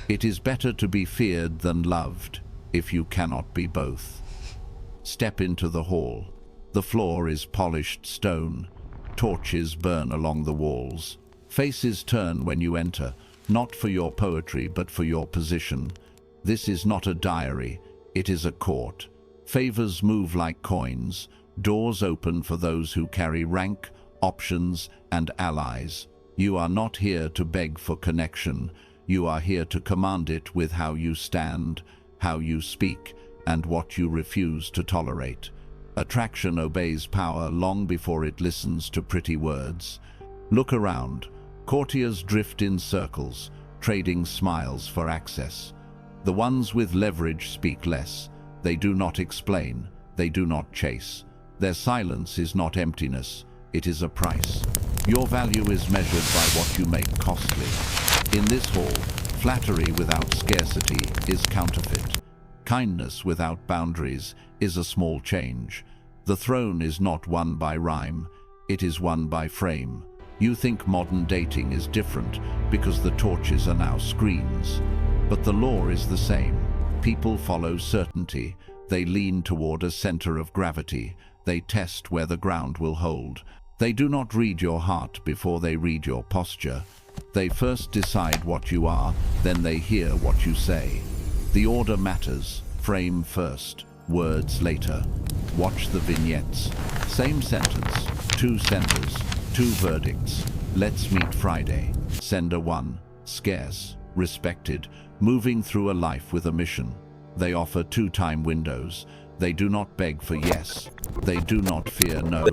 It is better to be feared than loved, if you cannot be both. Step into the hall. The floor is polished stone. Torches burn along the walls. Faces turn when you enter, not for your poetry but for your position. This is not a diary, it is a court. Favors move like coins. Doors open for those who carry rank, options, and allies. You are not here to beg for connection. You are here to command it with how you stand, how you speak, and what you refuse to tolerate. Attraction obeys power long before it listens to pretty words. Look around. Courtiers drift in circles, trading smiles for access. The ones with leverage speak less. They do not explain. They do not chase. Their silence is not emptiness. It is a price. Your value is measured by what you make costly. In this hall, flattery without scarcity is counterfeit. Kindness without boundaries is a small change. The throne is not won by rhyme, it is won by frame. You think modern dating is different because the torches are now screens. But the law is the same. People follow certainty. They lean toward a center of gravity. They test where the ground will hold. They do not read your heart before they read your posture. They first decide what you are, then they hear what you say. The order matters. Frame first, words later. Watch the vignettes. Same sentence, two senders, two verdicts. Let's meet Friday. Sender 1, scarce, respected, moving through a life with a mission. They offer 2 time windows. They do not beg for yes. They do not fear no.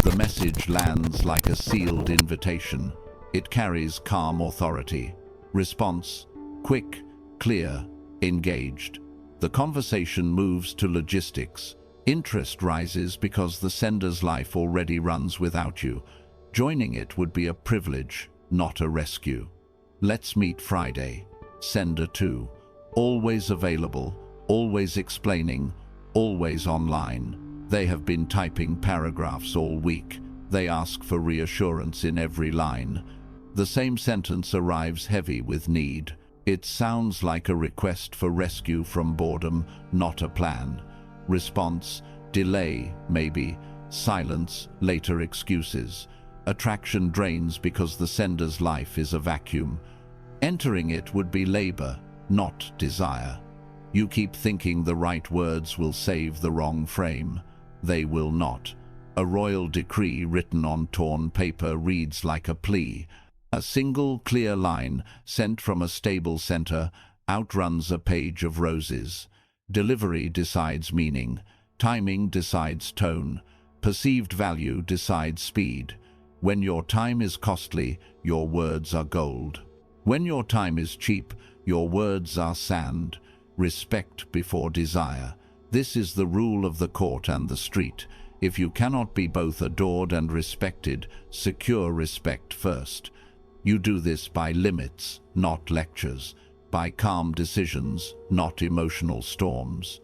The message lands like a sealed invitation. It carries calm authority. Response, quick, clear, engaged. The conversation moves to logistics. Interest rises because the sender's life already runs without you. Joining it would be a privilege, not a rescue. Let's meet Friday. Sender 2. Always available, always explaining, always online. They have been typing paragraphs all week. They ask for reassurance in every line. The same sentence arrives heavy with need. It sounds like a request for rescue from boredom, not a plan. Response, delay, maybe. Silence, later excuses. Attraction drains because the sender's life is a vacuum. Entering it would be labor, not desire. You keep thinking the right words will save the wrong frame. They will not. A royal decree written on torn paper reads like a plea. A single clear line sent from a stable center outruns a page of roses. Delivery decides meaning. Timing decides tone. Perceived value decides speed. When your time is costly, your words are gold. When your time is cheap, your words are sand. Respect before desire. This is the rule of the court and the street. If you cannot be both adored and respected, secure respect first. You do this by limits, not lectures, by calm decisions, not emotional storms.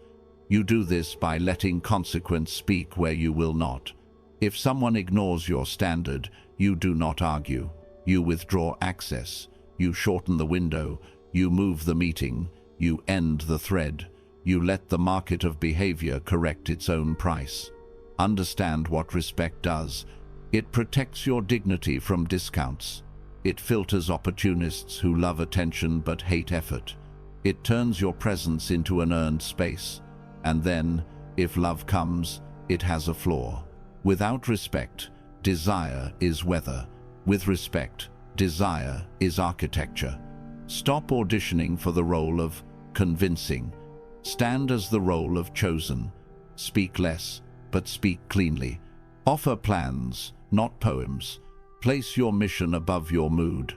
You do this by letting consequence speak where you will not. If someone ignores your standard, you do not argue. You withdraw access. You shorten the window. You move the meeting. You end the thread. You let the market of behavior correct its own price. Understand what respect does. It protects your dignity from discounts. It filters opportunists who love attention but hate effort. It turns your presence into an earned space. And then, if love comes, it has a flaw. Without respect, desire is weather. With respect, desire is architecture. Stop auditioning for the role of convincing. Stand as the role of chosen. Speak less, but speak cleanly. Offer plans, not poems. Place your mission above your mood.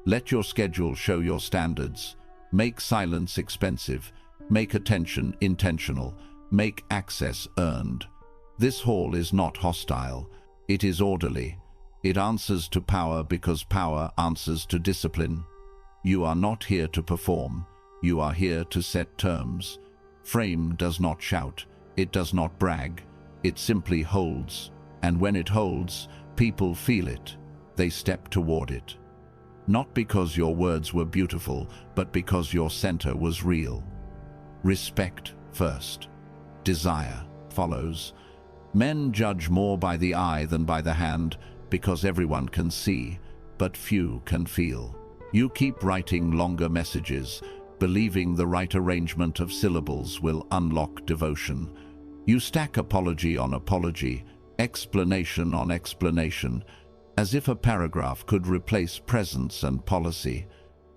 Let your schedule show your standards. Make silence expensive. Make attention intentional. Make access earned. This hall is not hostile. It is orderly. It answers to power because power answers to discipline. You are not here to perform. You are here to set terms. Frame does not shout. It does not brag. It simply holds. And when it holds, people feel it. They step toward it. not because your words were beautiful, but because your center was real. Respect first. Desire follows. Men judge more by the eye than by the hand, because everyone can see, but few can feel. You keep writing longer messages, believing the right arrangement of syllables will unlock devotion. You stack apology on apology, explanation on explanation, as if a paragraph could replace presence and policy.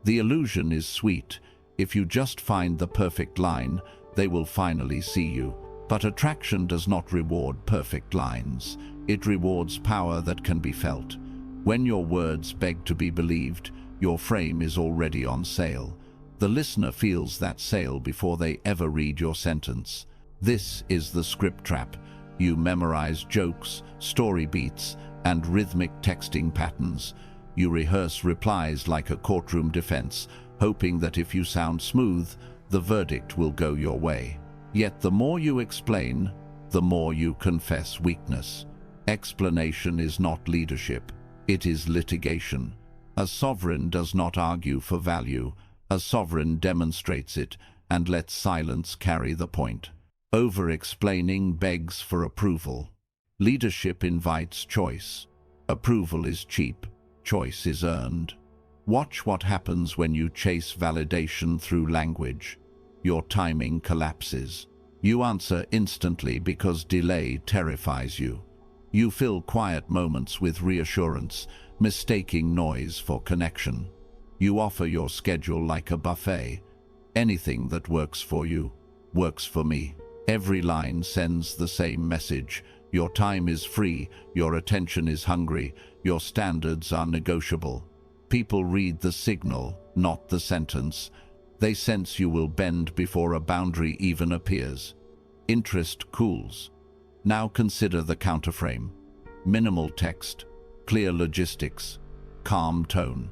The illusion is sweet. If you just find the perfect line, they will finally see you. But attraction does not reward perfect lines. It rewards power that can be felt. When your words beg to be believed, your frame is already on sale. The listener feels that sale before they ever read your sentence. This is the script trap. You memorize jokes, story beats, and rhythmic texting patterns. You rehearse replies like a courtroom defense, hoping that if you sound smooth, the verdict will go your way. Yet the more you explain, the more you confess weakness. Explanation is not leadership, it is litigation. A sovereign does not argue for value. A sovereign demonstrates it and lets silence carry the point. Over-explaining begs for approval. Leadership invites choice. Approval is cheap, choice is earned. Watch what happens when you chase validation through language. Your timing collapses. You answer instantly because delay terrifies you. You fill quiet moments with reassurance, mistaking noise for connection. You offer your schedule like a buffet. Anything that works for you, works for me. Every line sends the same message. Your time is free, your attention is hungry, your standards are negotiable. People read the signal, not the sentence. They sense you will bend before a boundary even appears. Interest cools. Now consider the counterframe. Minimal text, clear logistics, calm tone.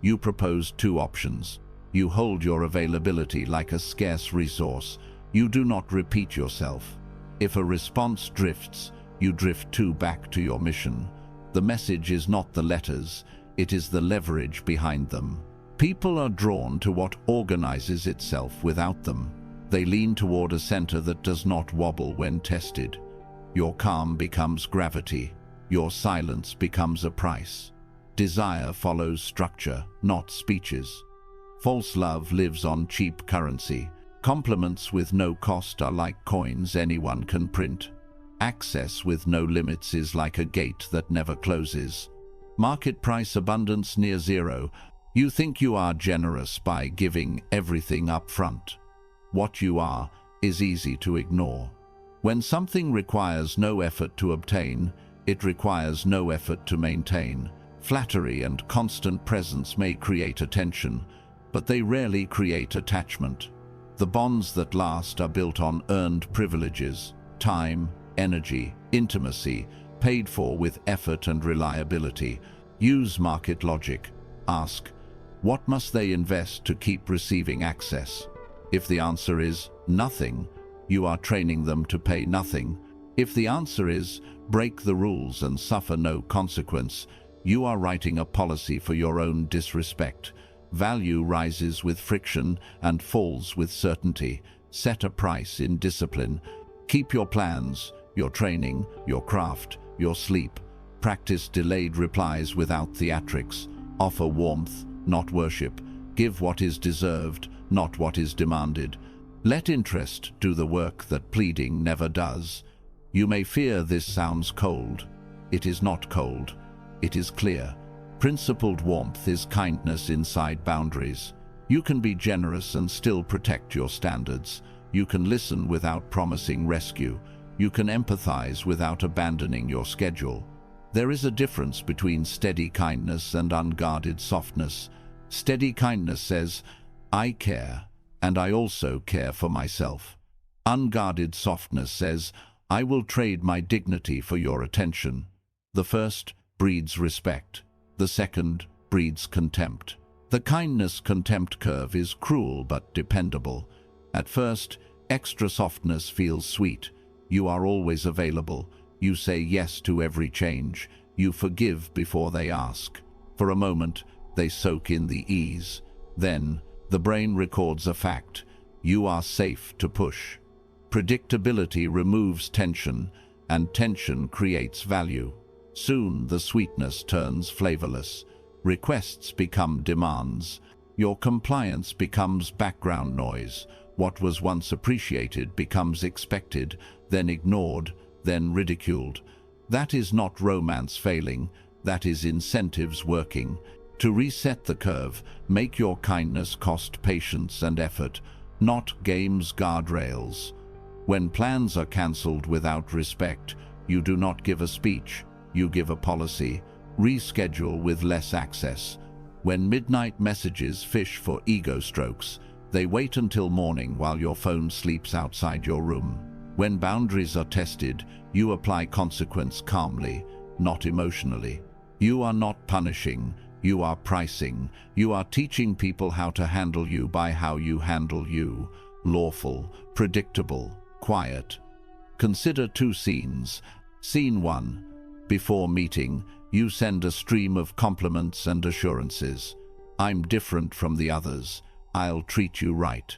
You propose two options. You hold your availability like a scarce resource. You do not repeat yourself. If a response drifts, you drift too back to your mission. The message is not the letters, it is the leverage behind them. People are drawn to what organizes itself without them. They lean toward a center that does not wobble when tested. Your calm becomes gravity. Your silence becomes a price. Desire follows structure, not speeches. False love lives on cheap currency. Compliments with no cost are like coins anyone can print. Access with no limits is like a gate that never closes. Market price abundance near zero. You think you are generous by giving everything up front. What you are is easy to ignore. When something requires no effort to obtain, it requires no effort to maintain. Flattery and constant presence may create attention, but they rarely create attachment. The bonds that last are built on earned privileges, time, energy, intimacy, paid for with effort and reliability. Use market logic. Ask, what must they invest to keep receiving access? If the answer is nothing, you are training them to pay nothing. If the answer is break the rules and suffer no consequence, you are writing a policy for your own disrespect. Value rises with friction and falls with certainty. Set a price in discipline. Keep your plans, your training, your craft, your sleep. Practice delayed replies without theatrics. Offer warmth, not worship. Give what is deserved, not what is demanded. Let interest do the work that pleading never does. You may fear this sounds cold. It is not cold. It is clear. Principled warmth is kindness inside boundaries. You can be generous and still protect your standards. You can listen without promising rescue. You can empathize without abandoning your schedule. There is a difference between steady kindness and unguarded softness. Steady kindness says, I care, and I also care for myself. Unguarded softness says, I will trade my dignity for your attention. The first breeds respect. The second breeds contempt. The kindness-contempt curve is cruel but dependable. At first, extra softness feels sweet. You are always available. You say yes to every change. You forgive before they ask. For a moment, they soak in the ease. Then, the brain records a fact: you are safe to push. Predictability removes tension, and tension creates value. Soon the sweetness turns flavorless. Requests become demands. Your compliance becomes background noise. What was once appreciated becomes expected, then ignored, then ridiculed. That is not romance failing, that is incentives working. To reset the curve, make your kindness cost patience and effort, not game's guardrails. When plans are cancelled without respect, you do not give a speech, you give a policy. Reschedule with less access. When midnight messages fish for ego strokes, they wait until morning while your phone sleeps outside your room. When boundaries are tested, you apply consequence calmly, not emotionally. You are not punishing, you are pricing. You are teaching people how to handle you by how you handle you. Lawful, predictable, quiet. Consider 2 scenes. Scene 1. Before meeting, you send a stream of compliments and assurances. I'm different from the others. I'll treat you right.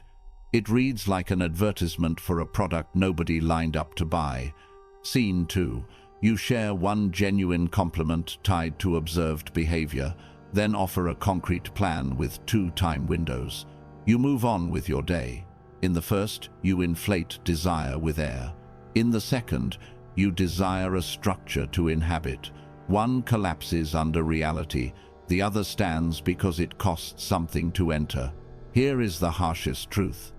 It reads like an advertisement for a product nobody lined up to buy. Scene 2. You share one genuine compliment tied to observed behavior, then offer a concrete plan with 2 time windows. You move on with your day. In the first, you inflate desire with air. In the second, you desire a structure to inhabit. One collapses under reality, the other stands because it costs something to enter. Here is the harshest truth.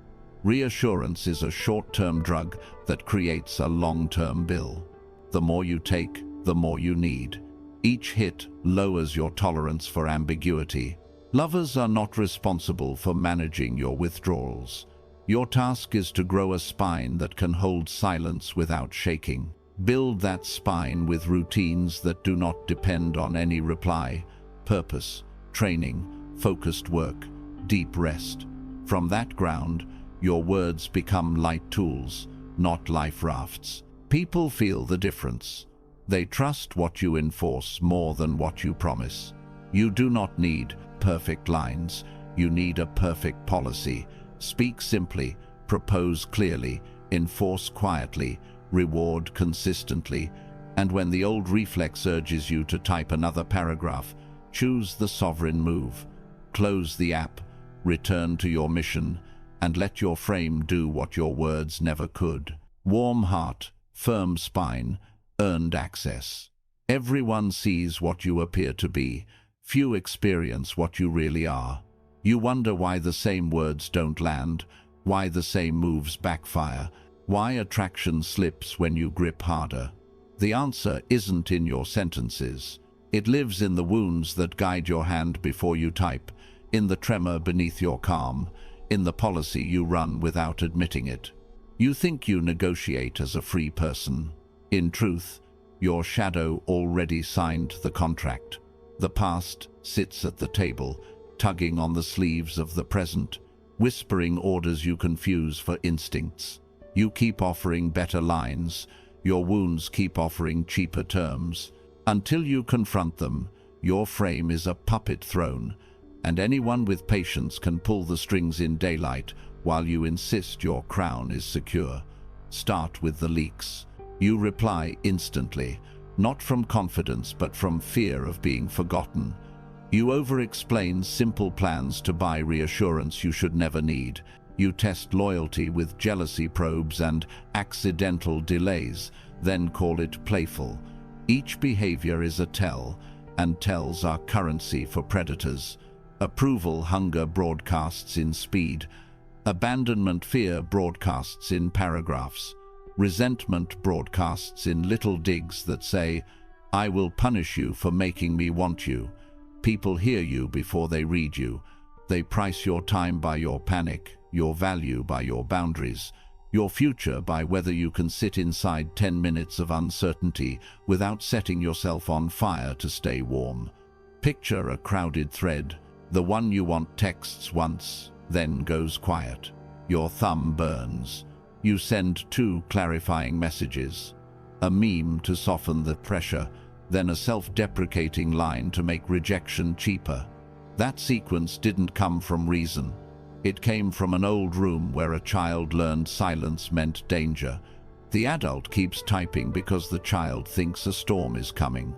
Reassurance is a short-term drug that creates a long-term bill. The more you take, the more you need. Each hit lowers your tolerance for ambiguity. Lovers are not responsible for managing your withdrawals. Your task is to grow a spine that can hold silence without shaking. Build that spine with routines that do not depend on any reply. Purpose, training, focused work, deep rest. From that ground, your words become light tools, not life rafts. People feel the difference. They trust what you enforce more than what you promise. You do not need perfect lines. You need a perfect policy. Speak simply, propose clearly, enforce quietly, reward consistently, and when the old reflex urges you to type another paragraph, choose the sovereign move. Close the app, return to your mission, and let your frame do what your words never could. Warm heart, firm spine, earned access. Everyone sees what you appear to be. Few experience what you really are. You wonder why the same words don't land, why the same moves backfire, why attraction slips when you grip harder. The answer isn't in your sentences. It lives in the wounds that guide your hand before you type, in the tremor beneath your calm, in the policy you run without admitting it. You think you negotiate as a free person. In truth, your shadow already signed the contract. The past sits at the table, tugging on the sleeves of the present, whispering orders you confuse for instincts. You keep offering better lines, your wounds keep offering cheaper terms. Until you confront them, your frame is a puppet throne, and anyone with patience can pull the strings in daylight while you insist your crown is secure. Start with the leaks. You reply instantly, not from confidence but from fear of being forgotten. You over-explain simple plans to buy reassurance you should never need. You test loyalty with jealousy probes and accidental delays, then call it playful. Each behavior is a tell, and tells are currency for predators. Approval hunger broadcasts in speed. Abandonment fear broadcasts in paragraphs. Resentment broadcasts in little digs that say, I will punish you for making me want you. People hear you before they read you. They price your time by your panic, your value by your boundaries, your future by whether you can sit inside 10 minutes of uncertainty without setting yourself on fire to stay warm. Picture a crowded thread. The one you want texts once, then goes quiet. Your thumb burns. You send 2 clarifying messages. A meme to soften the pressure, then a self-deprecating line to make rejection cheaper. That sequence didn't come from reason. It came from an old room where a child learned silence meant danger. The adult keeps typing because the child thinks a storm is coming.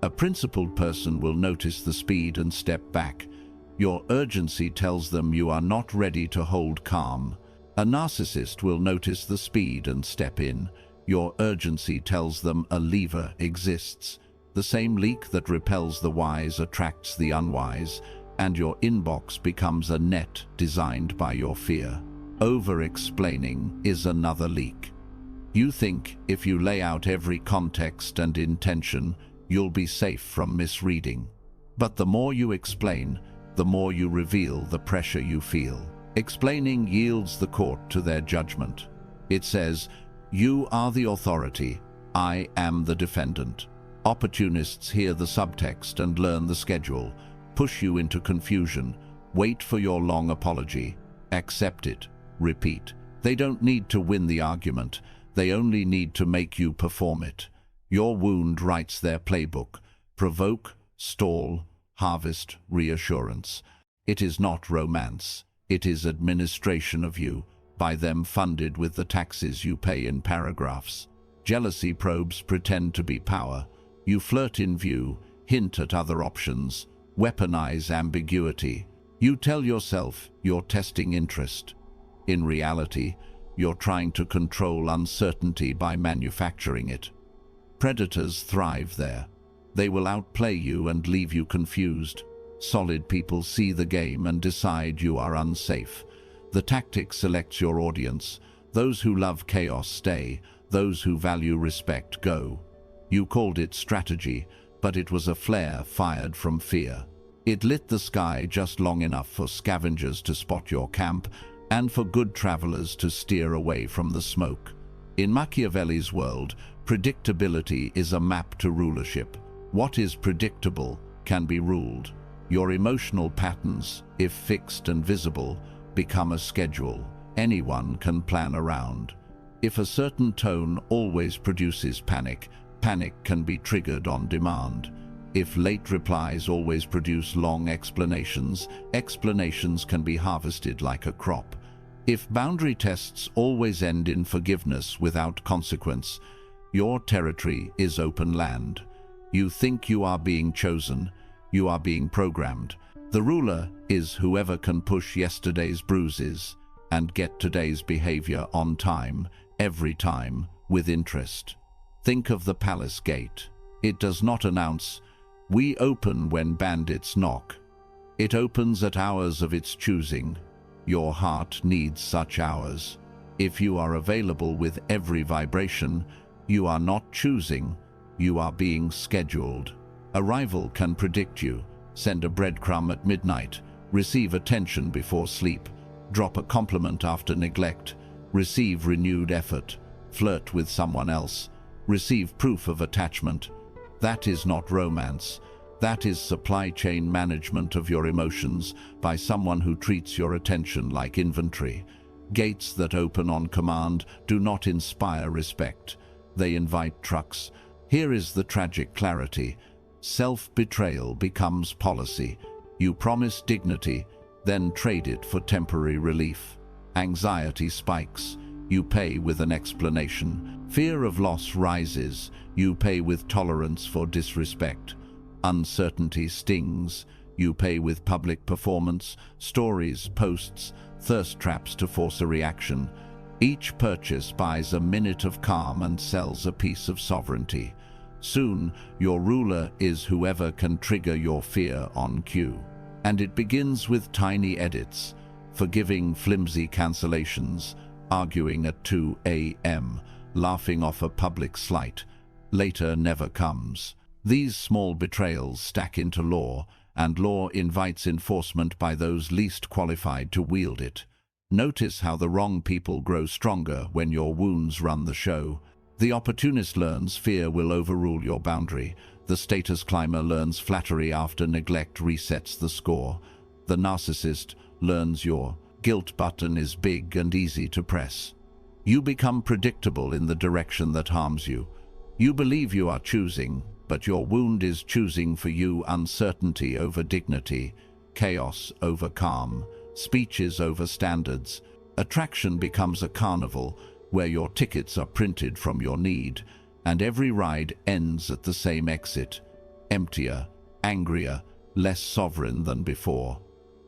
A principled person will notice the speed and step back. Your urgency tells them you are not ready to hold calm. A narcissist will notice the speed and step in. Your urgency tells them a lever exists. The same leak that repels the wise attracts the unwise, and your inbox becomes a net designed by your fear. Over-explaining is another leak. You think if you lay out every context and intention, you'll be safe from misreading. But the more you explain, the more you reveal the pressure you feel. Explaining yields the court to their judgment. It says, "You are the authority, I am the defendant." Opportunists hear the subtext and learn the schedule, push you into confusion, wait for your long apology, accept it, repeat. They don't need to win the argument, they only need to make you perform it. Your wound writes their playbook: provoke, stall, harvest, reassurance. It is not romance, it is administration of you, by them funded with the taxes you pay in paragraphs. Jealousy probes pretend to be power. You flirt in view, hint at other options, weaponize ambiguity. You tell yourself you're testing interest. In reality, you're trying to control uncertainty by manufacturing it. Predators thrive there. They will outplay you and leave you confused. Solid people see the game and decide you are unsafe. The tactic selects your audience. Those who love chaos stay, those who value respect go. You called it strategy, but it was a flare fired from fear. It lit the sky just long enough for scavengers to spot your camp and for good travelers to steer away from the smoke. In Machiavelli's world, predictability is a map to rulership. What is predictable can be ruled. Your emotional patterns, if fixed and visible, become a schedule anyone can plan around. If a certain tone always produces panic, panic can be triggered on demand. If late replies always produce long explanations, explanations can be harvested like a crop. If boundary tests always end in forgiveness without consequence, your territory is open land. You think you are being chosen, you are being programmed. The ruler is whoever can push yesterday's bruises and get today's behavior on time, every time, with interest. Think of the palace gate. It does not announce, "We open when bandits knock." It opens at hours of its choosing. Your heart needs such hours. If you are available with every vibration, you are not choosing, you are being scheduled. A rival can predict you, send a breadcrumb at midnight, receive attention before sleep, drop a compliment after neglect, receive renewed effort, flirt with someone else, receive proof of attachment. That is not romance. That is supply chain management of your emotions by someone who treats your attention like inventory. Gates that open on command do not inspire respect. They invite trucks. Here is the tragic clarity. Self-betrayal becomes policy. You promise dignity, then trade it for temporary relief. Anxiety spikes. You pay with an explanation. Fear of loss rises. You pay with tolerance for disrespect. Uncertainty stings. You pay with public performance, stories, posts, thirst traps to force a reaction. Each purchase buys a minute of calm and sells a piece of sovereignty. Soon, your ruler is whoever can trigger your fear on cue. And it begins with tiny edits, forgiving flimsy cancellations, arguing at 2 a.m., laughing off a public slight. Later never comes. These small betrayals stack into law, and law invites enforcement by those least qualified to wield it. Notice how the wrong people grow stronger when your wounds run the show. The opportunist learns fear will overrule your boundary. The status climber learns flattery after neglect resets the score. The narcissist learns your guilt button is big and easy to press. You become predictable in the direction that harms you. You believe you are choosing, but your wound is choosing for you uncertainty over dignity. chaos over calm, speeches over standards. Attraction becomes a carnival where your tickets are printed from your need, and every ride ends at the same exit, emptier, angrier, less sovereign than before.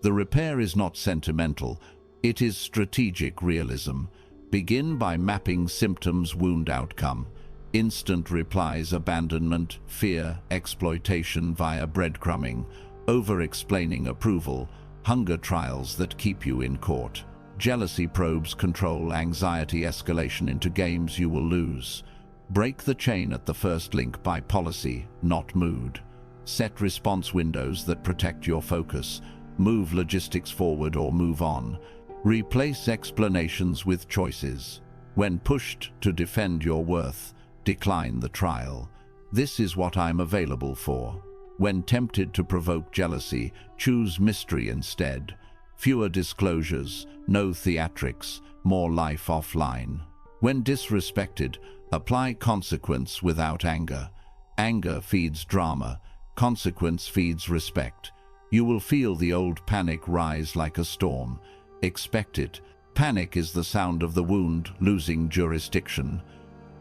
The repair is not sentimental, it is strategic realism. Begin by mapping symptoms, wound, outcome. Instant replies, abandonment, fear, exploitation via breadcrumbing, over-explaining approval, hunger trials that keep you in court. Jealousy probes, control, anxiety, escalation into games you will lose. Break the chain at the first link by policy, not mood. Set response windows that protect your focus. Move logistics forward or move on. Replace explanations with choices. When pushed to defend your worth, decline the trial. This is what I'm available for. When tempted to provoke jealousy, choose mystery instead. Fewer disclosures, no theatrics, more life offline. When disrespected, apply consequence without anger. Anger feeds drama, consequence feeds respect. You will feel the old panic rise like a storm. Expect it. Panic is the sound of the wound losing jurisdiction.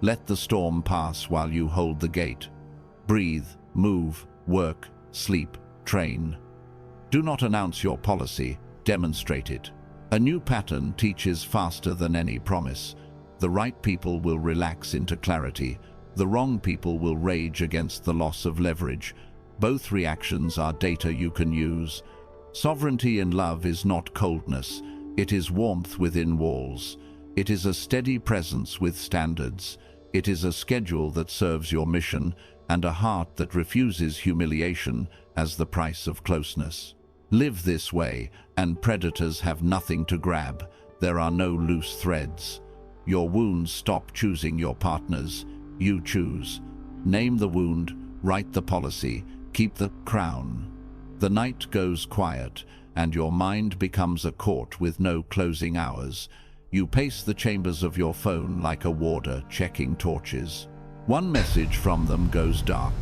Let the storm pass while you hold the gate. Breathe, move, work, sleep, train. Do not announce your policy, demonstrate it. A new pattern teaches faster than any promise. The right people will relax into clarity. The wrong people will rage against the loss of leverage. Both reactions are data you can use. Sovereignty in love is not coldness. It is warmth within walls. It is a steady presence with standards. It is a schedule that serves your mission and a heart that refuses humiliation as the price of closeness. Live this way, and predators have nothing to grab. There are no loose threads. Your wounds stop choosing your partners. You choose. Name the wound, write the policy, keep the crown. The night goes quiet, and your mind becomes a court with no closing hours. You pace the chambers of your phone like a warder checking torches. One message from them goes dark.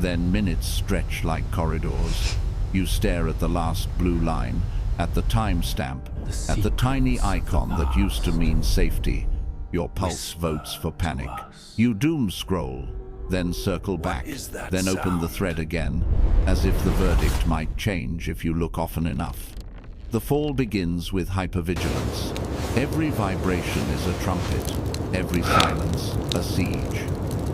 Then minutes stretch like corridors. You stare at the last blue line, at the timestamp, at the tiny icon that used to mean safety. Your pulse votes for panic. You doom scroll, then circle back, then open the thread again, as if the verdict might change if you look often enough. The fall begins with hypervigilance. Every vibration is a trumpet, every silence a siege.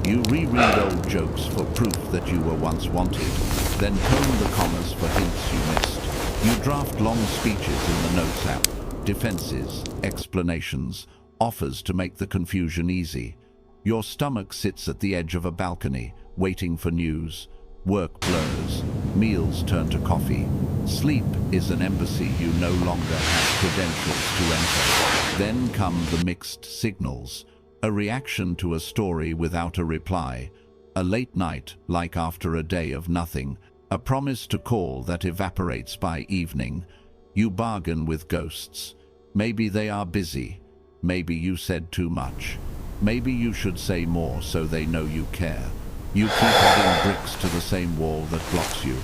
You reread old jokes for proof that you were once wanted, then comb the commas for hints you missed. You draft long speeches in the notes app, defenses, explanations, offers to make the confusion easy. Your stomach sits at the edge of a balcony, waiting for news. Work blurs, meals turn to coffee. Sleep is an embassy you no longer have credentials to enter. Then come the mixed signals, a reaction to a story without a reply, a late night like after a day of nothing, a promise to call that evaporates by evening. You bargain with ghosts. Maybe they are busy. Maybe you said too much. Maybe you should say more so they know you care. You keep adding bricks to the same wall that blocks you,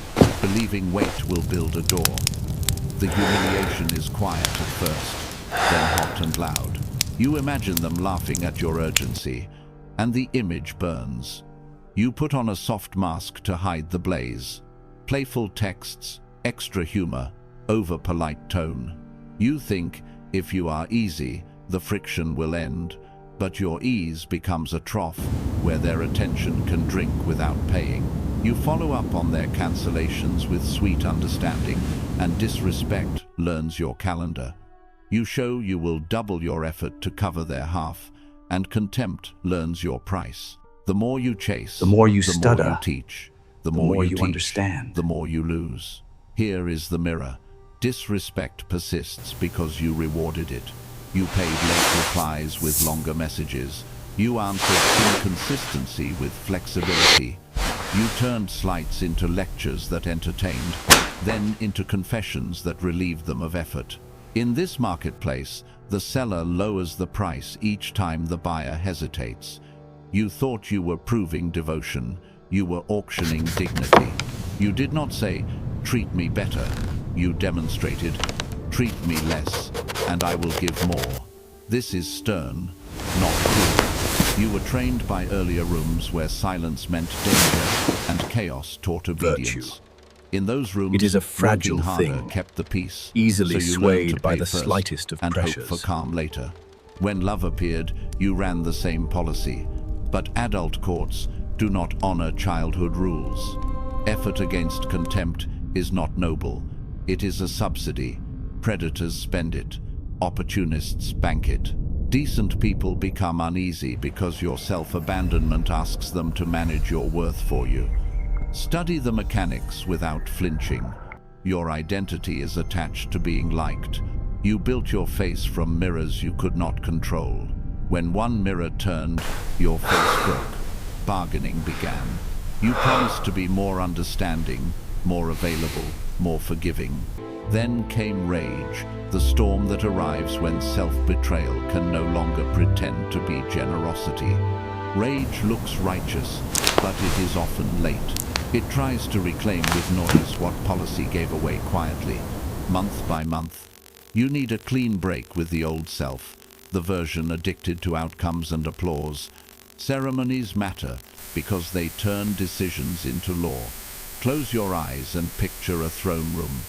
believing weight will build a door. The humiliation is quiet at first, then hot and loud. You imagine them laughing at your urgency, and the image burns. You put on a soft mask to hide the blaze. Playful texts, extra humor, over-polite tone. You think, if you are easy, the friction will end. But your ease becomes a trough where their attention can drink without paying. You follow up on their cancellations with sweet understanding, and disrespect learns your calendar. You show you will double your effort to cover their half, and contempt learns your price. The more you chase, the more you the stutter, more you teach. The more you teach, understand, the more you lose. Here is the mirror. Disrespect persists because you rewarded it. You paid late replies with longer messages. You answered inconsistency with flexibility. You turned slights into lectures that entertained, then into confessions that relieved them of effort. In this marketplace, the seller lowers the price each time the buyer hesitates. You thought you were proving devotion. You were auctioning dignity. You did not say, "Treat me better." You demonstrated, treat me less, and I will give more. This is stern, not cruel. You were trained by earlier rooms where silence meant danger and chaos taught obedience. Virtue. In those rooms, It is a fragile working harder thing, kept the peace, easily so you learned to swayed by pay the first slightest of and pressures. hope for calm later. When love appeared, you ran the same policy. But adult courts do not honor childhood rules. Effort against contempt is not noble. It is a subsidy. Predators spend it. Opportunists bank it. Decent people become uneasy because your self-abandonment asks them to manage your worth for you. Study the mechanics without flinching. Your identity is attached to being liked. You built your face from mirrors you could not control. When one mirror turned, your face broke. Bargaining began. You promised to be more understanding, more available, more forgiving. Then came rage, the storm that arrives when self-betrayal can no longer pretend to be generosity. Rage looks righteous, but it is often late. It tries to reclaim with noise what policy gave away quietly, month by month. You need a clean break with the old self, the version addicted to outcomes and applause. Ceremonies matter because they turn decisions into law. Close your eyes and picture a throne room.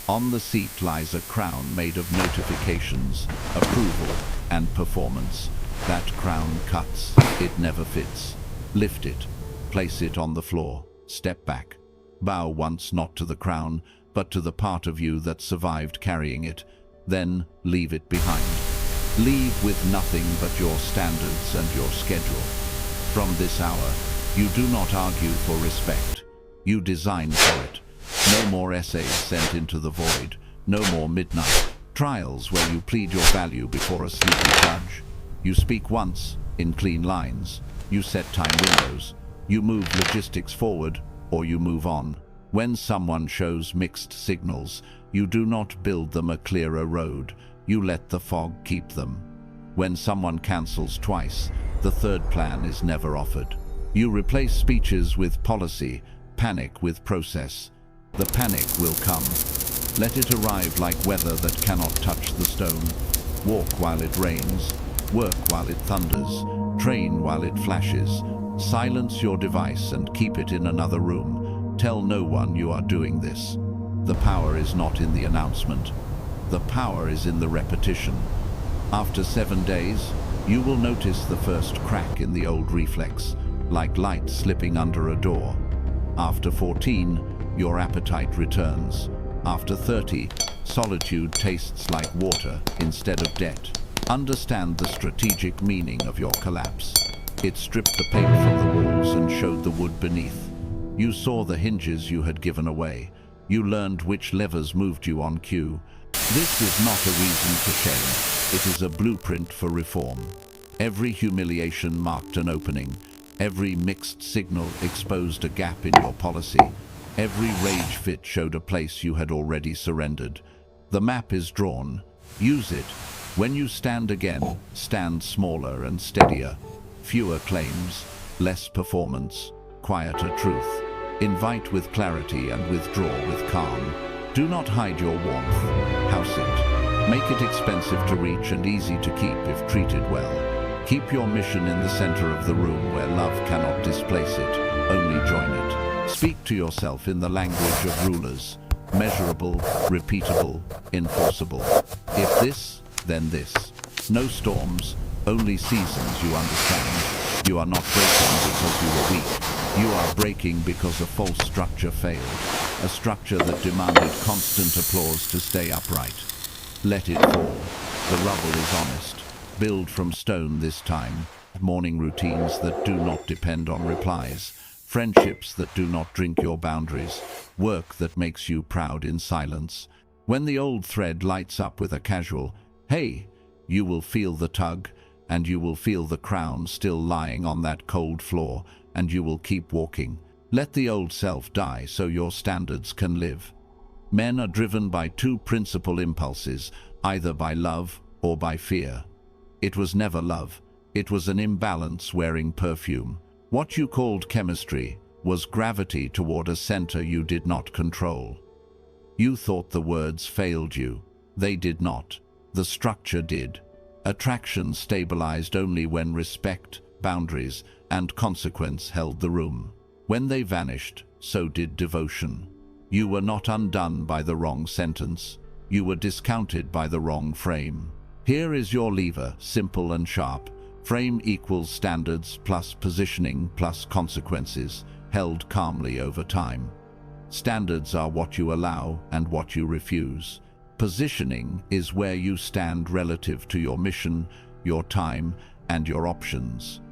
On the seat lies a crown made of notifications, approval, and performance. That crown cuts. It never fits. Lift it. Place it on the floor. Step back. Bow once not to the crown, but to the part of you that survived carrying it. Then leave it behind. Leave with nothing but your standards and your schedule. From this hour, you do not argue for respect. You design for it. No more essays sent into the void. No more midnight trials where you plead your value before a sleepy judge. You speak once, in clean lines. You set time windows. You move logistics forward, or you move on. When someone shows mixed signals, you do not build them a clearer road. You let the fog keep them. When someone cancels twice, the third plan is never offered. You replace speeches with policy, panic with process. The panic will come. Let it arrive like weather that cannot touch the stone. Walk while it rains. Work while it thunders. Train while it flashes. Silence your device and keep it in another room. Tell no one you are doing this. The power is not in the announcement. The power is in the repetition. After 7 days, you will notice the first crack in the old reflex, like light slipping under a door. After 14, your appetite returns. After 30, solitude tastes like water instead of debt. Understand the strategic meaning of your collapse. It stripped the paint from the walls and showed the wood beneath. You saw the hinges you had given away. You learned which levers moved you on cue. This is not a reason for shame. It is a blueprint for reform. Every humiliation marked an opening. Every mixed signal exposed a gap in your policy. Every rage fit showed a place you had already surrendered. The map is drawn. Use it. When you stand again, stand smaller and steadier. Fewer claims, less performance, quieter truth. Invite with clarity and withdraw with calm. Do not hide your warmth. House it. Make it expensive to reach and easy to keep if treated well. Keep your mission in the center of the room where love cannot displace it, only join it. Speak to yourself in the language of rulers. Measurable, repeatable, enforceable. If this, then this. No storms, only seasons, you understand. You are not breaking because you were weak. You are breaking because a false structure failed. A structure that demanded constant applause to stay upright. Let it fall. The rubble is honest. Build from stone this time. Morning routines that do not depend on replies. Friendships that do not drink your boundaries. Work that makes you proud in silence. When the old thread lights up with a casual, "Hey," you will feel the tug, and you will feel the crown still lying on that cold floor, and you will keep walking. Let the old self die so your standards can live. Men are driven by two principal impulses, either by love or by fear. It was never love. It was an imbalance wearing perfume. What you called chemistry was gravity toward a center you did not control. You thought the words failed you. They did not. The structure did. Attraction stabilized only when respect, boundaries, and consequence held the room. When they vanished, so did devotion. You were not undone by the wrong sentence. You were discounted by the wrong frame. Here is your lever, simple and sharp. Frame equals standards plus positioning plus consequences, held calmly over time. Standards are what you allow and what you refuse. Positioning is where you stand relative to your mission, your time, and your options.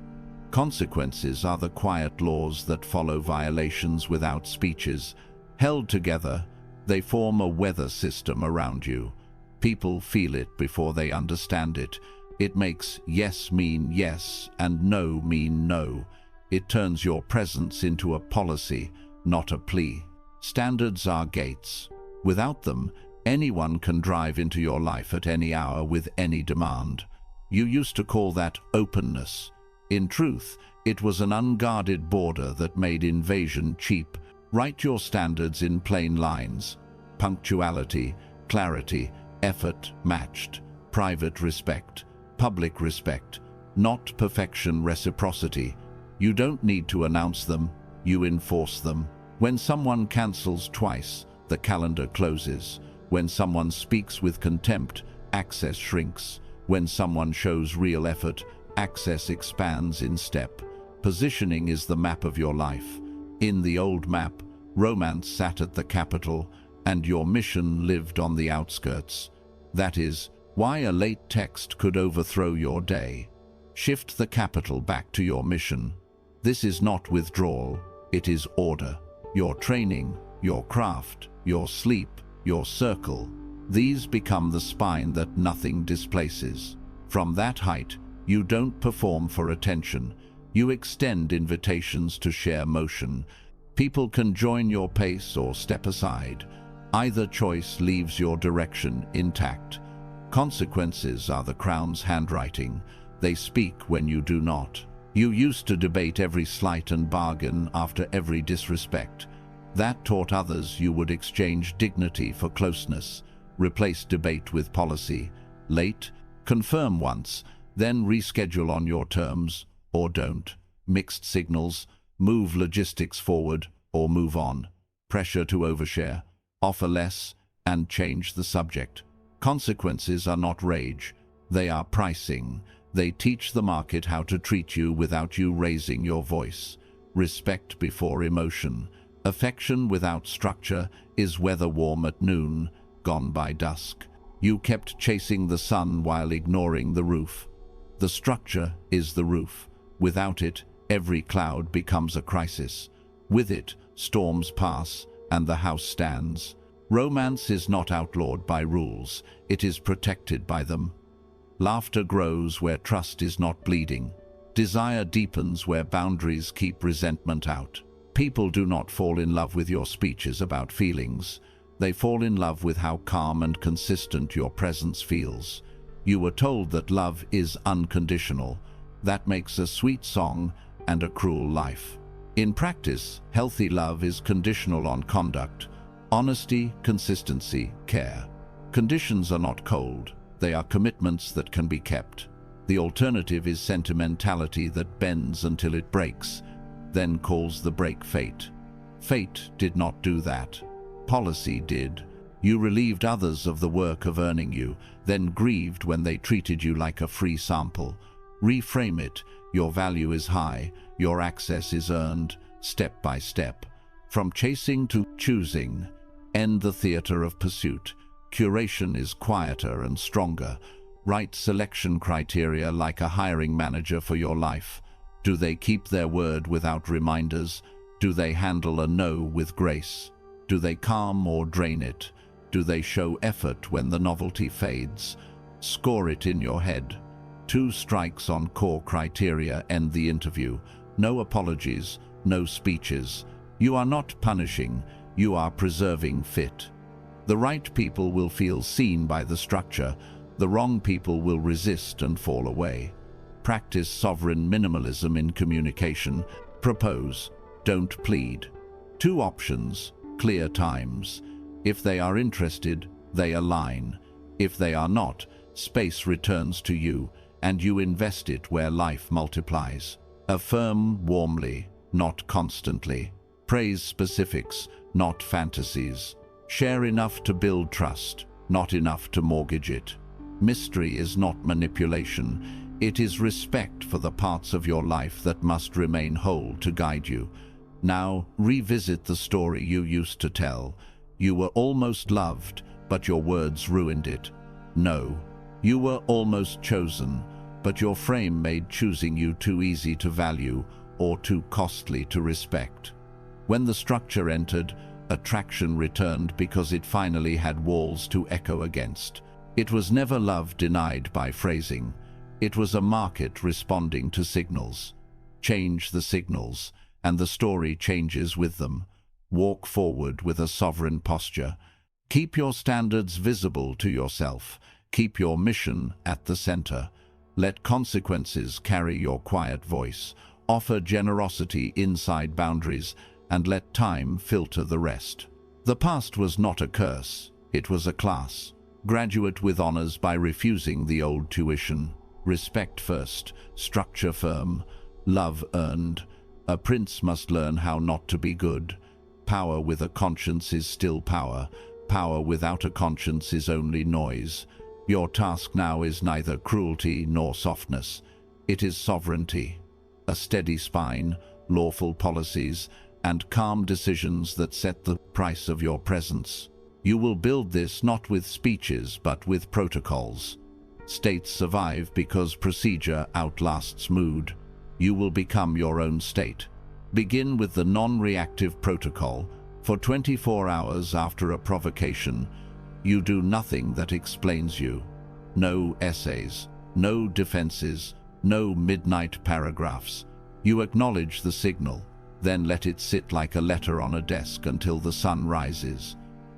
Consequences are the quiet laws that follow violations without speeches. Held together, they form a weather system around you. People feel it before they understand it. It makes yes mean yes and no mean no. It turns your presence into a policy, not a plea. Standards are gates. Without them, anyone can drive into your life at any hour with any demand. You used to call that openness. In truth, it was an unguarded border that made invasion cheap. Write your standards in plain lines. Punctuality, clarity, effort matched, private respect, public respect, not perfection reciprocity. You don't need to announce them, you enforce them. When someone cancels twice, the calendar closes. When someone speaks with contempt, access shrinks. When someone shows real effort, access expands in step. Positioning is the map of your life. In the old map, romance sat at the capital, and your mission lived on the outskirts. That is why a late text could overthrow your day. Shift the capital back to your mission. This is not withdrawal, it is order. Your training, your craft, your sleep, your circle, these become the spine that nothing displaces. From that height, you don't perform for attention. You extend invitations to share motion. People can join your pace or step aside. Either choice leaves your direction intact. Consequences are the crown's handwriting. They speak when you do not. You used to debate every slight and bargain after every disrespect. That taught others you would exchange dignity for closeness, replace debate with policy. Late, confirm once, then reschedule on your terms, or don't. Mixed signals, move logistics forward, or move on. Pressure to overshare, offer less, and change the subject. Consequences are not rage, they are pricing. They teach the market how to treat you without you raising your voice. Respect before emotion. Affection without structure is weather warm at noon, gone by dusk. You kept chasing the sun while ignoring the roof. The structure is the roof. Without it, every cloud becomes a crisis. With it, storms pass and the house stands. Romance is not outlawed by rules, it is protected by them. Laughter grows where trust is not bleeding. Desire deepens where boundaries keep resentment out. People do not fall in love with your speeches about feelings. They fall in love with how calm and consistent your presence feels. You were told that love is unconditional. That makes a sweet song and a cruel life. In practice, healthy love is conditional on conduct, honesty, consistency, care. Conditions are not cold. They are commitments that can be kept. The alternative is sentimentality that bends until it breaks, then calls the break fate. Fate did not do that. Policy did. You relieved others of the work of earning you, then grieved when they treated you like a free sample. Reframe it. Your value is high. Your access is earned, step by step. From chasing to choosing. End the theater of pursuit. Curation is quieter and stronger. Write selection criteria like a hiring manager for your life. Do they keep their word without reminders? Do they handle a no with grace? Do they calm or drain it? Do they show effort when the novelty fades? Score it in your head. 2 strikes on core criteria end the interview. No apologies, no speeches. You are not punishing, you are preserving fit. The right people will feel seen by the structure. The wrong people will resist and fall away. Practice sovereign minimalism in communication. Propose, don't plead. 2 options, clear times. If they are interested, they align. If they are not, space returns to you, and you invest it where life multiplies. Affirm warmly, not constantly. Praise specifics, not fantasies. Share enough to build trust, not enough to mortgage it. Mystery is not manipulation. It is respect for the parts of your life that must remain whole to guide you. Now, revisit the story you used to tell. You were almost loved, but your words ruined it. No, you were almost chosen, but your frame made choosing you too easy to value or too costly to respect. When the structure entered, attraction returned because it finally had walls to echo against. It was never love denied by phrasing. It was a market responding to signals. Change the signals, and the story changes with them. Walk forward with a sovereign posture. Keep your standards visible to yourself. Keep your mission at the center. Let consequences carry your quiet voice. Offer generosity inside boundaries, and let time filter the rest. The past was not a curse, it was a class. Graduate with honors by refusing the old tuition. Respect first, structure firm, love earned. A prince must learn how not to be good. Power with a conscience is still power. Power without a conscience is only noise. Your task now is neither cruelty nor softness. It is sovereignty. A steady spine, lawful policies, and calm decisions that set the price of your presence. You will build this not with speeches but with protocols. States survive because procedure outlasts mood. You will become your own state. Begin with the non-reactive protocol. For 24 hours after a provocation, you do nothing that explains you. No essays, no defenses, no midnight paragraphs. You acknowledge the signal, then let it sit like a letter on a desk until the sun rises.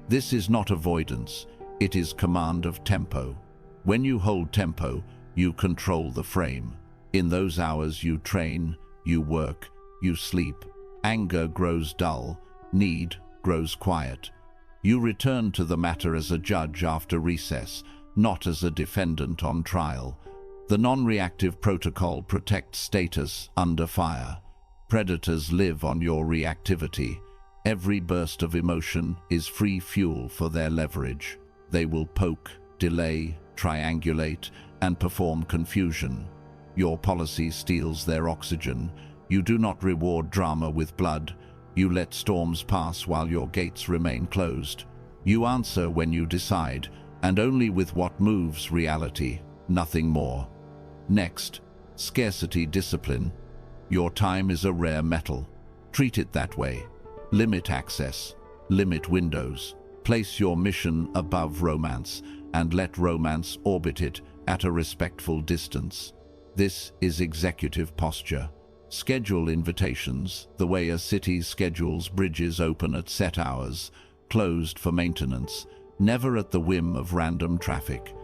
This is not avoidance, it is command of tempo. When you hold tempo, you control the frame. In those hours you train, you work, you sleep. Anger grows dull, need grows quiet. You return to the matter as a judge after recess, not as a defendant on trial. The non-reactive protocol protects status under fire. Predators live on your reactivity. Every burst of emotion is free fuel for their leverage. They will poke, delay, triangulate, and perform confusion. Your policy steals their oxygen. You do not reward drama with blood. You let storms pass while your gates remain closed. You answer when you decide, and only with what moves reality, nothing more. Next, scarcity discipline. Your time is a rare metal. Treat it that way. Limit access, limit windows. Place your mission above romance, and let romance orbit it at a respectful distance. This is executive posture. Schedule invitations, the way a city schedules bridges open at set hours, closed for maintenance, never at the whim of random traffic.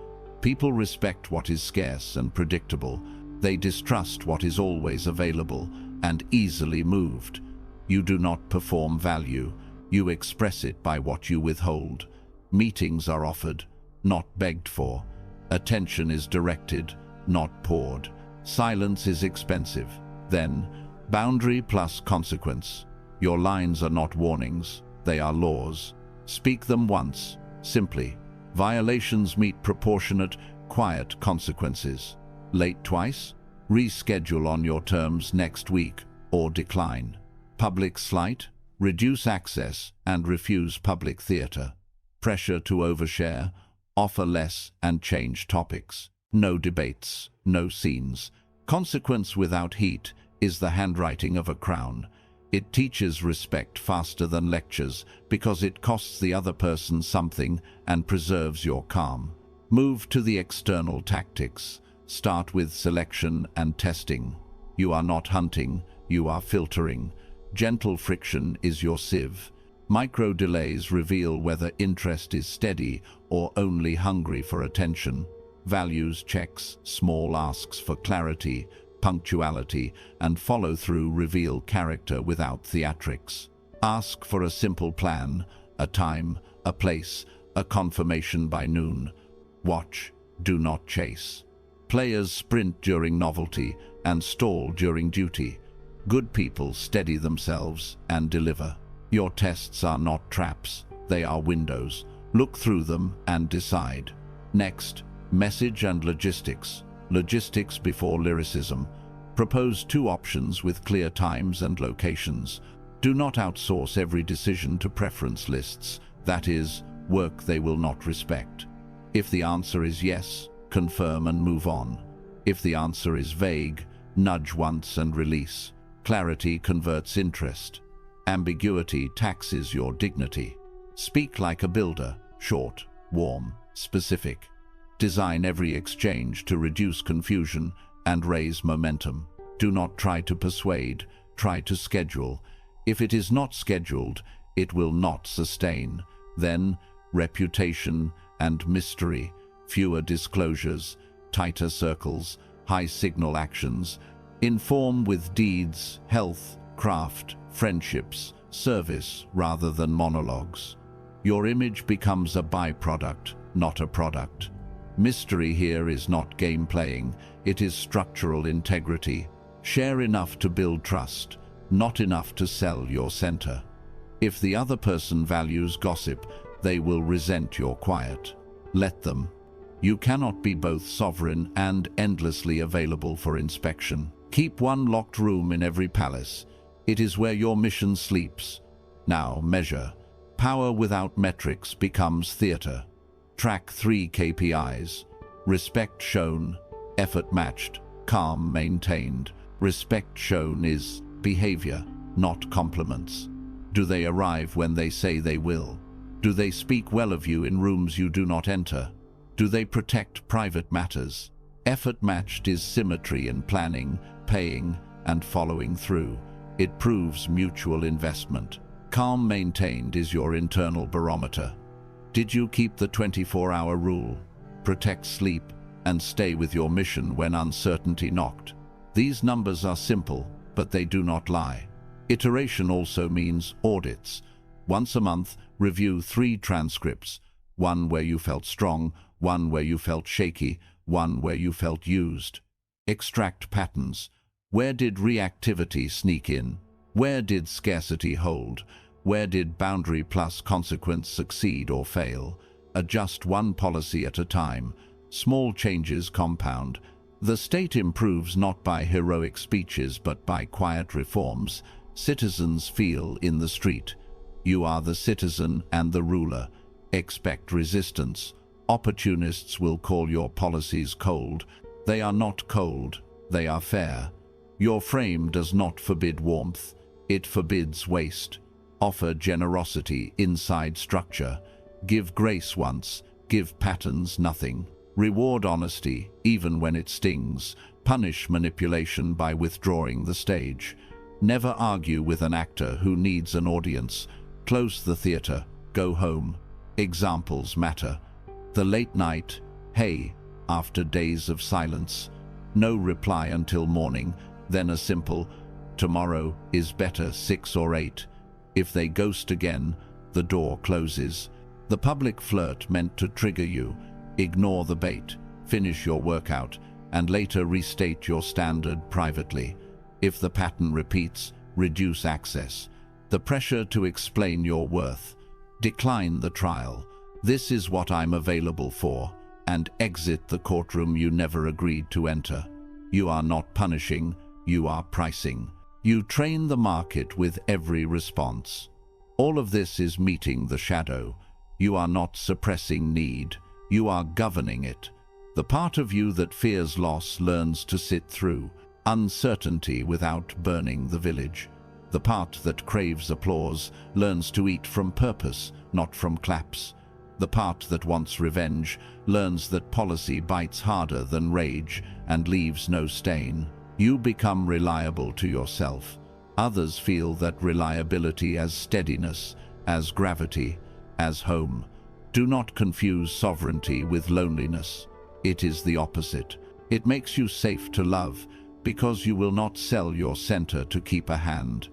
People respect what is scarce and predictable. They distrust what is always available and easily moved. You do not perform value. You express it by what you withhold. Meetings are offered, not begged for. Attention is directed, not poured. Silence is expensive. Then, boundary plus consequence. Your lines are not warnings, they are laws. Speak them once, simply. Violations meet proportionate, quiet consequences. Late twice? Reschedule on your terms next week or decline. Public slight? Reduce access and refuse public theatre. Pressure to overshare? Offer less and change topics. No debates, no scenes. Consequence without heat is the handwriting of a crown. It teaches respect faster than lectures because it costs the other person something and preserves your calm. Move to the external tactics. Start with selection and testing. You are not hunting, you are filtering. Gentle friction is your sieve. Micro delays reveal whether interest is steady or only hungry for attention. Values checks, small asks for clarity, punctuality, and follow-through reveal character without theatrics. Ask for a simple plan, a time, a place, a confirmation by noon. Watch, do not chase. Players sprint during novelty and stall during duty. Good people steady themselves and deliver. Your tests are not traps, they are windows. Look through them and decide. Next, message and logistics. Logistics before lyricism. Propose 2 options with clear times and locations. Do not outsource every decision to preference lists, that is, work they will not respect. If the answer is yes, confirm and move on. If the answer is vague, nudge once and release. Clarity converts interest. Ambiguity taxes your dignity. Speak like a builder, short, warm, specific. Design every exchange to reduce confusion and raise momentum. Do not try to persuade, try to schedule. If it is not scheduled, it will not sustain. Then, reputation and mystery, fewer disclosures, tighter circles, high-signal actions. Inform with deeds, health, craft, friendships, service rather than monologues. Your image becomes a byproduct, not a product. Mystery here is not game playing, it is structural integrity. Share enough to build trust, not enough to sell your center. If the other person values gossip, they will resent your quiet. Let them. You cannot be both sovereign and endlessly available for inspection. Keep one locked room in every palace. It is where your mission sleeps. Now measure. Power without metrics becomes theater. Track 3 KPIs. Respect shown, effort matched, calm maintained. Respect shown is behavior, not compliments. Do they arrive when they say they will? Do they speak well of you in rooms you do not enter? Do they protect private matters? Effort matched is symmetry in planning, paying, and following through. It proves mutual investment. Calm maintained is your internal barometer. Did you keep the 24-hour rule? Protect sleep and stay with your mission when uncertainty knocked. These numbers are simple, but they do not lie. Iteration also means audits. Once a month, review 3 transcripts. One where you felt strong, one where you felt shaky, one where you felt used. Extract patterns. Where did reactivity sneak in? Where did scarcity hold? Where did boundary plus consequence succeed or fail? Adjust one policy at a time. Small changes compound. The state improves not by heroic speeches but by quiet reforms. Citizens feel in the street. You are the citizen and the ruler. Expect resistance. Opportunists will call your policies cold. They are not cold, they are fair. Your frame does not forbid warmth, it forbids waste. Offer generosity inside structure. Give grace once, give patterns nothing. Reward honesty, even when it stings. Punish manipulation by withdrawing the stage. Never argue with an actor who needs an audience. Close the theater, go home. Examples matter. The late night, hey, after days of silence. No reply until morning, then a simple, tomorrow is better 6 or 8. If they ghost again, the door closes. The public flirt meant to trigger you. Ignore the bait, finish your workout, and later restate your standard privately. If the pattern repeats, reduce access. The pressure to explain your worth. Decline the trial. This is what I'm available for, and exit the courtroom you never agreed to enter. You are not punishing, you are pricing. You train the market with every response. All of this is meeting the shadow. You are not suppressing need, you are governing it. The part of you that fears loss learns to sit through uncertainty without burning the village. The part that craves applause learns to eat from purpose, not from claps. The part that wants revenge learns that policy bites harder than rage and leaves no stain. You become reliable to yourself. Others feel that reliability as steadiness, as gravity, as home. Do not confuse sovereignty with loneliness. It is the opposite. It makes you safe to love because you will not sell your center to keep a hand.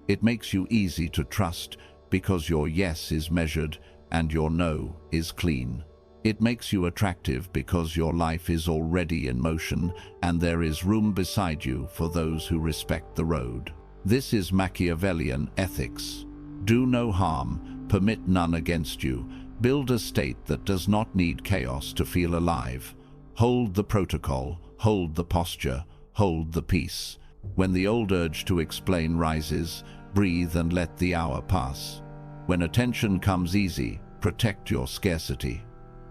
It makes you easy to trust because your yes is measured, and your no is clean. It makes you attractive because your life is already in motion and there is room beside you for those who respect the road. This is Machiavellian ethics. Do no harm, permit none against you, build a state that does not need chaos to feel alive. Hold the protocol, hold the posture, hold the peace. When the old urge to explain rises, breathe and let the hour pass. When attention comes easy, protect your scarcity.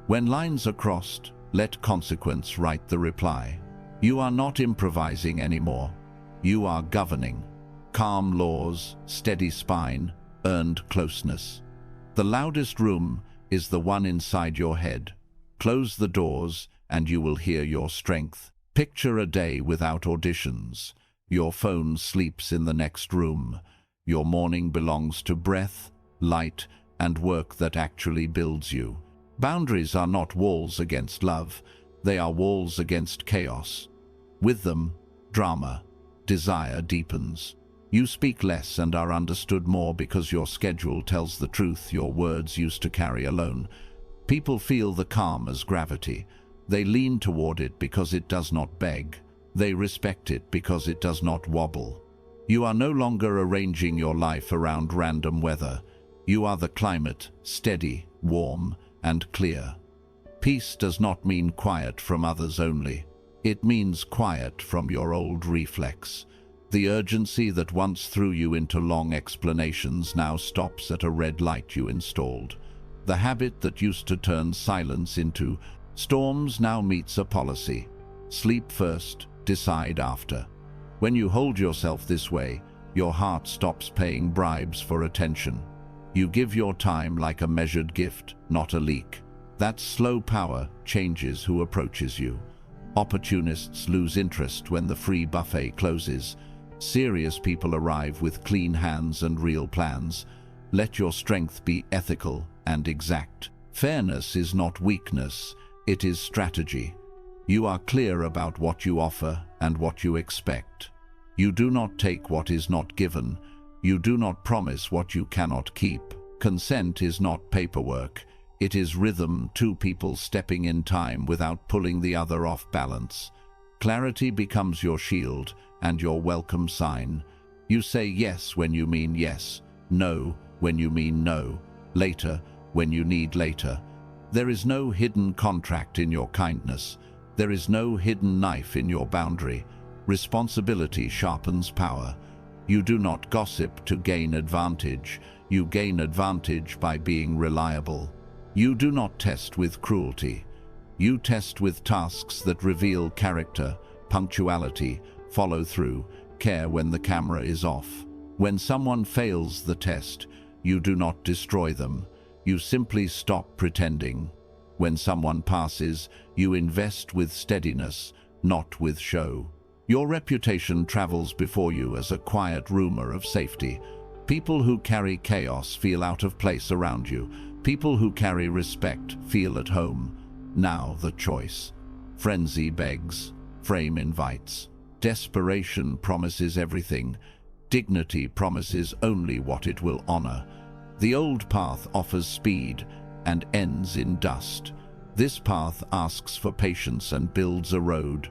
When lines are crossed, let consequence write the reply. You are not improvising anymore. You are governing. Calm laws, steady spine, earned closeness. The loudest room is the one inside your head. Close the doors and you will hear your strength. Picture a day without auditions. Your phone sleeps in the next room. Your morning belongs to breath, light, and work that actually builds you. Boundaries are not walls against love. They are walls against chaos. With them, drama, desire deepens. You speak less and are understood more because your schedule tells the truth your words used to carry alone. People feel the calm as gravity. They lean toward it because it does not beg. They respect it because it does not wobble. You are no longer arranging your life around random weather. You are the climate, steady, warm, and clear. Peace does not mean quiet from others only. It means quiet from your old reflex. The urgency that once threw you into long explanations now stops at a red light you installed. The habit that used to turn silence into storms now meets a policy. Sleep first, decide after. When you hold yourself this way, your heart stops paying bribes for attention. You give your time like a measured gift, not a leak. That slow power changes who approaches you. Opportunists lose interest when the free buffet closes. Serious people arrive with clean hands and real plans. Let your strength be ethical and exact. Fairness is not weakness, it is strategy. You are clear about what you offer and what you expect. You do not take what is not given. You do not promise what you cannot keep. Consent is not paperwork. It is rhythm, two people stepping in time without pulling the other off balance. Clarity becomes your shield and your welcome sign. You say yes when you mean yes, no when you mean no, later when you need later. There is no hidden contract in your kindness. There is no hidden knife in your boundary. Responsibility sharpens power. You do not gossip to gain advantage. You gain advantage by being reliable. You do not test with cruelty. You test with tasks that reveal character, punctuality, follow through, care when the camera is off. When someone fails the test, you do not destroy them. You simply stop pretending. When someone passes, you invest with steadiness, not with show. Your reputation travels before you as a quiet rumor of safety. People who carry chaos feel out of place around you. People who carry respect feel at home. Now the choice. Frenzy begs. Frame invites. Desperation promises everything. Dignity promises only what it will honor. The old path offers speed and ends in dust. This path asks for patience and builds a road.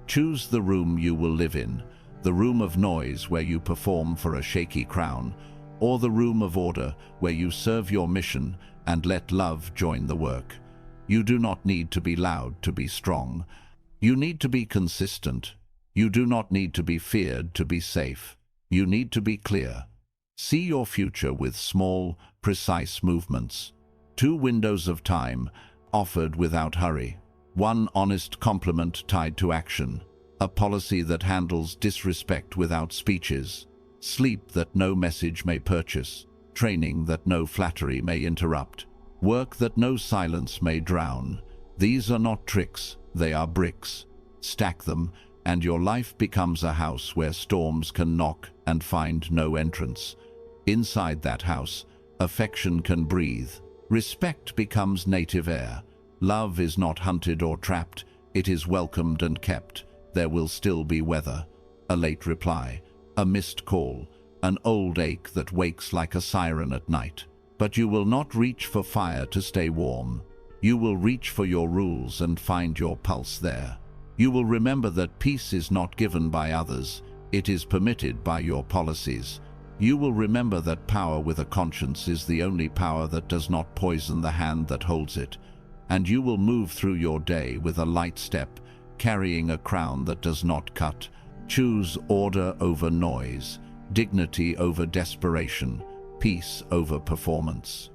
Choose the room you will live in, the room of noise where you perform for a shaky crown, or the room of order where you serve your mission and let love join the work. You do not need to be loud to be strong. You need to be consistent. You do not need to be feared to be safe. You need to be clear. See your future with small, precise movements. 2 windows of time, offered without hurry. 1 honest compliment tied to action. A policy that handles disrespect without speeches. Sleep that no message may purchase. Training that no flattery may interrupt. Work that no silence may drown. These are not tricks, they are bricks. Stack them, and your life becomes a house where storms can knock and find no entrance. Inside that house, affection can breathe. Respect becomes native air. Love is not hunted or trapped, it is welcomed and kept. There will still be weather, a late reply, a missed call, an old ache that wakes like a siren at night. But you will not reach for fire to stay warm. You will reach for your rules and find your pulse there. You will remember that peace is not given by others, it is permitted by your policies. You will remember that power with a conscience is the only power that does not poison the hand that holds it. And you will move through your day with a light step, carrying a crown that does not cut. Choose order over noise, dignity over desperation, peace over performance.